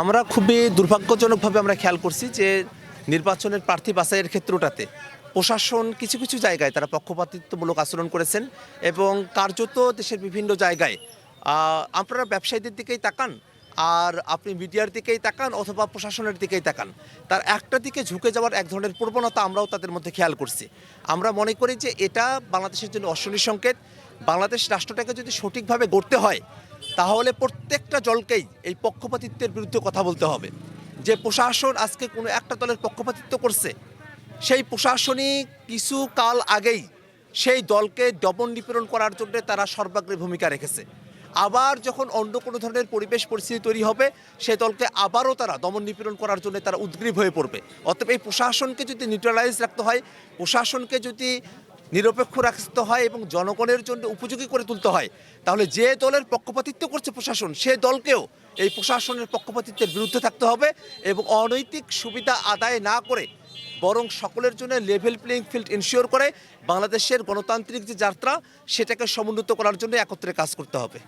আমরা খুবই দুর্ভাগ্যজনকভাবে আমরা খেয়াল করছি যে নির্বাচনের প্রার্থী বাছাইয়ের ক্ষেত্রটাতে প্রশাসন কিছু কিছু জায়গায় তারা পক্ষপাতিত্বমূলক আচরণ করেছেন এবং কার্যত দেশের বিভিন্ন জায়গায় আপনারা ব্যবসায়ীদের দিকেই তাকান আর আপনি মিডিয়ার দিকেই তাকান অথবা প্রশাসনের দিকেই তাকান, তার একটা দিকে ঝুঁকে যাওয়ার এক ধরনের প্রবণতা আমরাও তাদের মধ্যে খেয়াল করছি। আমরা মনে করি যে এটা বাংলাদেশের জন্য অশনি সংকেত। বাংলাদেশ রাষ্ট্রটাকে যদি সঠিকভাবে গড়তে হয় তাহলে প্রত্যেকটা দলকেই এই পক্ষপাতিত্বের বিরুদ্ধে কথা বলতে হবে। যে প্রশাসন আজকে কোনো একটা দলের পক্ষপাতিত্ব করছে, সেই প্রশাসনই কিছু কাল আগেই সেই দলকে দমন নিপীড়ন করার জন্য তারা সর্বাগ্রে ভূমিকা রেখেছে। আবার যখন অন্য কোনো ধরনের পরিবেশ পরিস্থিতি তৈরি হবে সেই দলকে আবারও তারা দমন নিপীড়ন করার জন্য তারা উদ্গ্রীব হয়ে পড়বে। অতএব এই প্রশাসনকে যদি নিউট্রালাইজ রাখতে হয়, প্রশাসনকে যদি নিরপেক্ষ রাখতে হয় এবং জনগণের জন্য উপযোগী করে তুলতে হয়, তাহলে যে দলের পক্ষপাতিত্ব করছে প্রশাসন সে দলকেও এই প্রশাসনের পক্ষপাতিত্বের বিরুদ্ধে থাকতে হবে এবং অনৈতিক সুবিধা আদায় না করে বরং সকলের জন্য লেভেল প্লেইং ফিল্ড ইনশিওর করে বাংলাদেশের গণতান্ত্রিক যে যাত্রা সেটাকে সমুন্নত করার জন্য একত্রে কাজ করতে হবে।